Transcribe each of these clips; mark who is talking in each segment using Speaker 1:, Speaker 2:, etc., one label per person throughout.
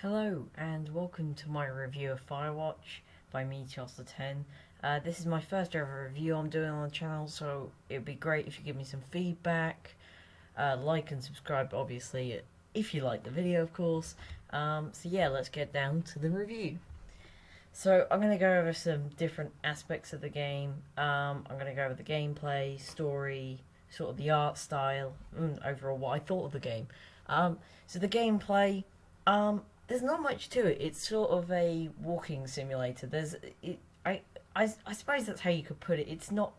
Speaker 1: Hello and welcome to my review of Firewatch by me, Chelsea10. This is my first ever review I'm doing on the channel, so it would be great if you give me some feedback, like and subscribe obviously if you like the video of course. So yeah, let's get down to the review. So I'm going to go over some different aspects of the game. I'm going to go over the gameplay, story, sort of the art style, and overall what I thought of the game. So the gameplay, there's not much to it. It's sort of a walking simulator. I suppose that's how you could put it. It's not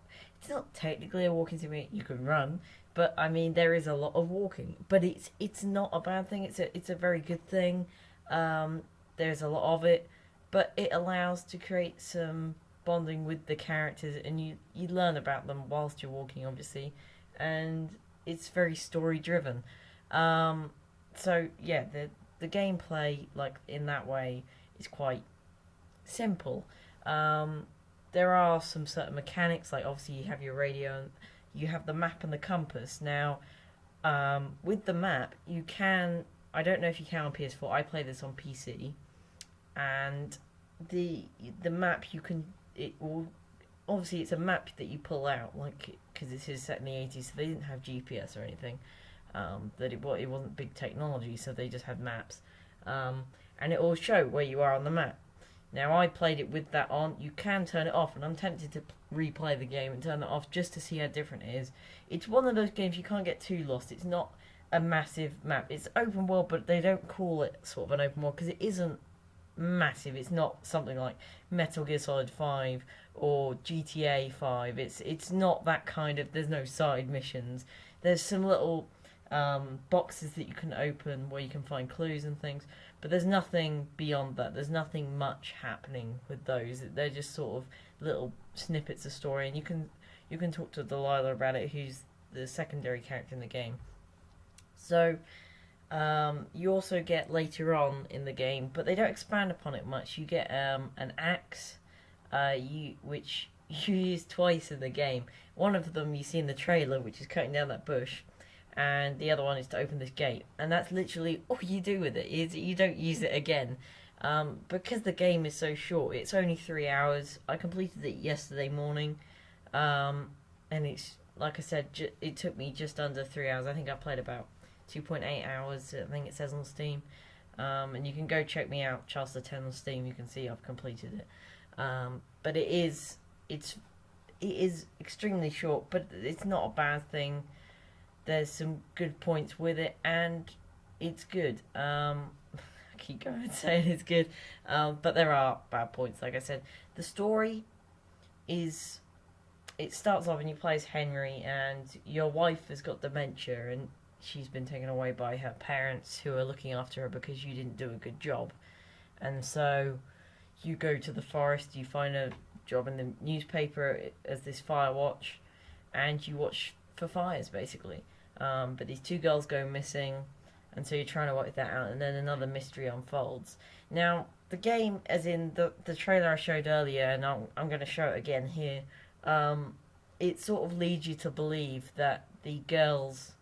Speaker 1: technically a walking simulator. You can run, but I mean there is a lot of walking. But it's not a bad thing. It's a very good thing. There's a lot of it, but it allows to create some bonding with the characters, and you learn about them whilst you're walking, obviously, and it's very story driven. So yeah, the gameplay, like in that way, is quite simple. There are some certain mechanics, like obviously you have your radio, and you have the map and the compass. Now, with the map, you can. I don't know if you can on PS4. I play this on PC, and the map you can. It will obviously it's a map that you pull out, like because this is set in the 80s, so they didn't have GPS or anything. It wasn't big technology, so they just had maps, and it will show where you are on the map. Now I played it with that on. You can turn it off, and I'm tempted to replay the game and turn it off just to see how different it is. It's one of those games you can't get too lost. It's not a massive map. It's open world, but they don't call it sort of an open world because it isn't massive. It's not something like Metal Gear Solid 5 or GTA 5. It's not that kind of. There's no side missions. There's some little boxes that you can open where you can find clues and things, but there's nothing beyond that. There's nothing much happening with those. They're just sort of little snippets of story, and you can talk to Delilah about it, who's the secondary character in the game. So you also get later on in the game, but they don't expand upon it much. You get an axe, which you use twice in the game. One of them you see in the trailer, which is cutting down that bush, and the other one is to open this gate, and that's literally all you do with it. You don't use it again, because the game is so short. It's only 3 hours. I completed it yesterday morning, and it's like I said, it took me just under 3 hours. I think I played about 2.8 hours. I think it says on Steam, and you can go check me out, Chelsea10 on Steam. You can see I've completed it, but it is extremely short, but it's not a bad thing. There's some good points with it, and it's good. I keep going and saying it's good, but there are bad points. Like I said, the story is. It starts off and you play as Henry, and your wife has got dementia, and she's been taken away by her parents who are looking after her because you didn't do a good job. And so you go to the forest, you find a job in the newspaper as this fire watch, and you watch for fires basically. But these two girls go missing, and so you're trying to work that out, and then another mystery unfolds. Now, the game, as in the trailer I showed earlier, and I'm going to show it again here, it sort of leads you to believe that the girls,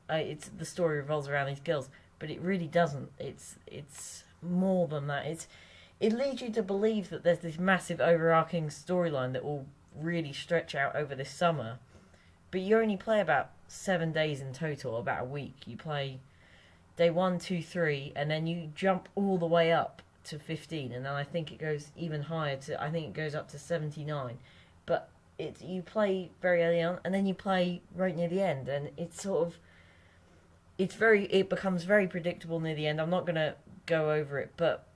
Speaker 1: the story revolves around these girls, but it really doesn't. It's more than that. It leads you to believe that there's this massive overarching storyline that will really stretch out over this summer, but you only play about 7 days in total, about a week. You play day 1, 2, 3, and then you jump all the way up to 15, and then I think it goes even higher I think it goes up to 79. But you play very early on, and then you play right near the end, and it becomes very predictable near the end. I'm not gonna go over it, but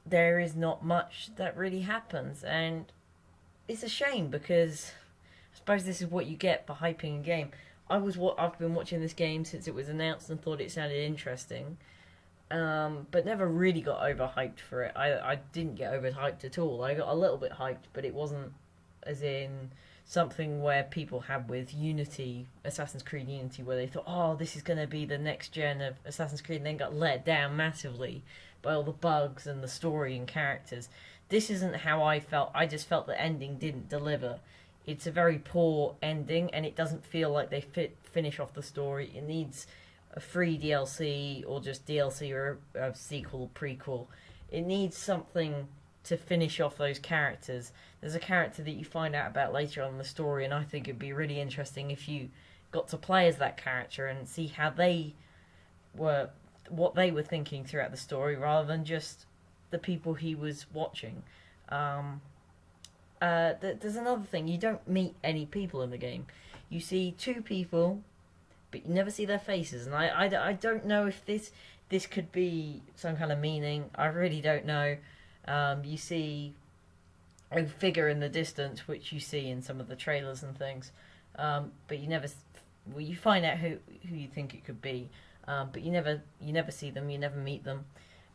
Speaker 1: there is not much that really happens, and it's a shame because I suppose this is what you get for hyping a game. I've been watching this game since it was announced and thought it sounded interesting, but never really got overhyped for it. I didn't get overhyped at all. I got a little bit hyped, but it wasn't as in something where people had with Unity, Assassin's Creed Unity, where they thought, oh, this is going to be the next gen of Assassin's Creed, and then got let down massively by all the bugs and the story and characters. This isn't how I felt. I just felt the ending didn't deliver. It's a very poor ending, and it doesn't feel like they finish off the story. It needs a free DLC or just DLC or a sequel, prequel. It needs something to finish off those characters. There's a character that you find out about later on in the story, and I think it'd be really interesting if you got to play as that character and see how they were, what they were thinking throughout the story, rather than just the people he was watching. There's another thing. You don't meet any people in the game. You see two people, but you never see their faces. And I don't know if this could be some kind of meaning. I really don't know. You see a figure in the distance, which you see in some of the trailers and things, but you never. Well, you find out who you think it could be, but you never see them. You never meet them.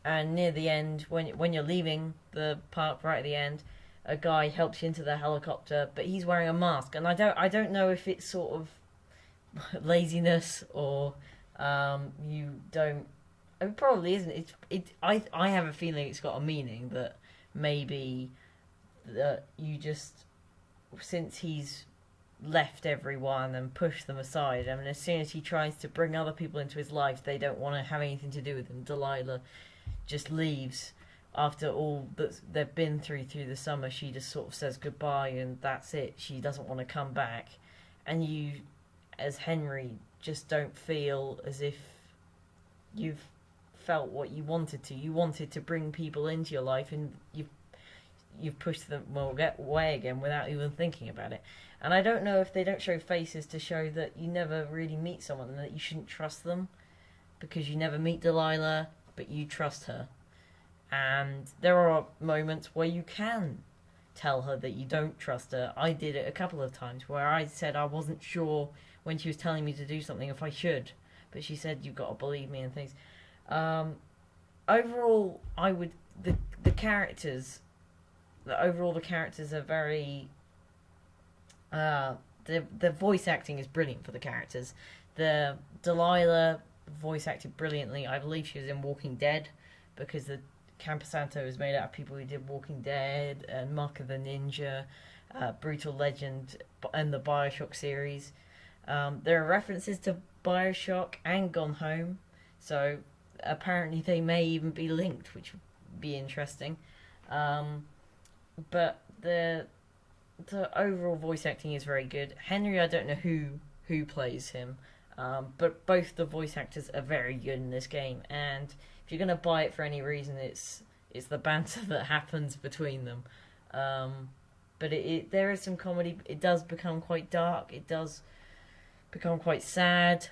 Speaker 1: And near the end, when you're leaving the park, right at the end, a guy helps you into the helicopter, but he's wearing a mask, and I don't know if it's sort of laziness or you don't. It probably isn't. I have a feeling it's got a meaning that maybe that you just, since he's left everyone and pushed them aside. I mean, as soon as he tries to bring other people into his life, they don't want to have anything to do with him. Delilah just leaves after all that they've been through the summer. She just sort of says goodbye and that's it. She doesn't want to come back. And you, as Henry, just don't feel as if you've felt what you wanted to. You wanted to bring people into your life, and you've pushed them away again without even thinking about it. And I don't know if they don't show faces to show that you never really meet someone and that you shouldn't trust them, because you never meet Delilah, but you trust her. And there are moments where you can tell her that you don't trust her. I did it a couple of times where I said I wasn't sure when she was telling me to do something if I should, but she said you've got to believe me and things. Overall, the characters are very. The voice acting is brilliant for the characters. The Delilah voice acted brilliantly. I believe she was in Walking Dead, because the Camposanto is made out of people who did Walking Dead and Mark of the Ninja, Brutal Legend, and the Bioshock series. There are references to Bioshock and Gone Home, so apparently they may even be linked, which would be interesting. But the overall voice acting is very good. Henry, I don't know who plays him, but both the voice actors are very good in this game. And if you're gonna buy it for any reason, it's the banter that happens between them. But there is some comedy. It does become quite dark. It does become quite sad.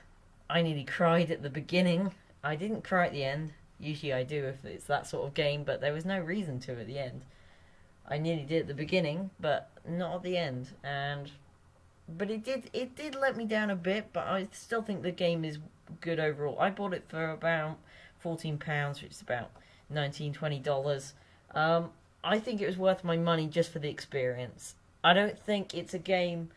Speaker 1: I nearly cried at the beginning. I didn't cry at the end. Usually I do if it's that sort of game, but there was no reason to at the end. I nearly did at the beginning, but not at the end. But it did let me down a bit, but I still think the game is good overall. I bought it for about £14, which is about $19-20. I think it was worth my money just for the experience. I don't think it's a game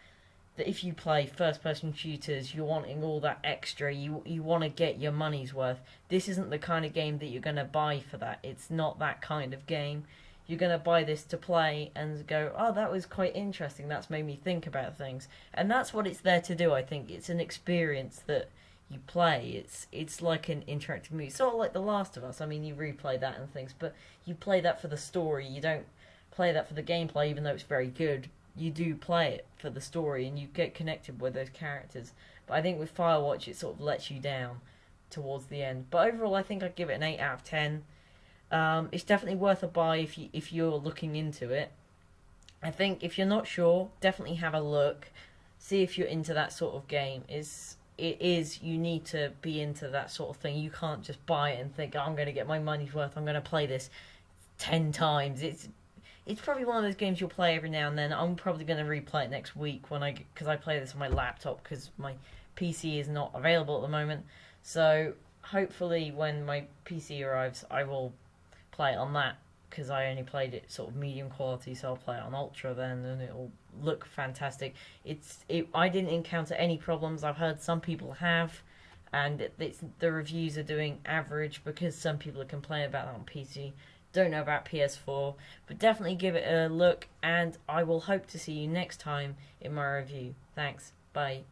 Speaker 1: that if you play first-person shooters, you're wanting all that extra. You want to get your money's worth. This isn't the kind of game that you're going to buy for that. It's not that kind of game. You're going to buy this to play and go, oh, that was quite interesting. That's made me think about things. And that's what it's there to do, I think. It's an experience that you play. It's like an interactive movie. Sort of like The Last of Us. I mean, you replay that and things, but you play that for the story. You don't play that for the gameplay, even though it's very good. You do play it for the story and you get connected with those characters. But I think with Firewatch, it sort of lets you down towards the end. But overall, I think I'd give it an 8 out of 10. It's definitely worth a buy if you're looking into it. I think if you're not sure, definitely have a look. See if you're into that sort of game. You need to be into that sort of thing. You can't just buy it and think, oh, I'm going to get my money's worth. I'm going to play this 10 times. It's probably one of those games you'll play every now and then. I'm probably going to replay it next week because I play this on my laptop because my PC is not available at the moment. So hopefully when my PC arrives, I will play it on that, because I only played it sort of medium quality, so I'll play it on ultra then, and it'll look fantastic. I didn't encounter any problems. I've heard some people have, and the reviews are doing average because some people are complaining about that on PC. Don't know about PS4, but definitely give it a look, and I will hope to see you next time in my review. Thanks. Bye.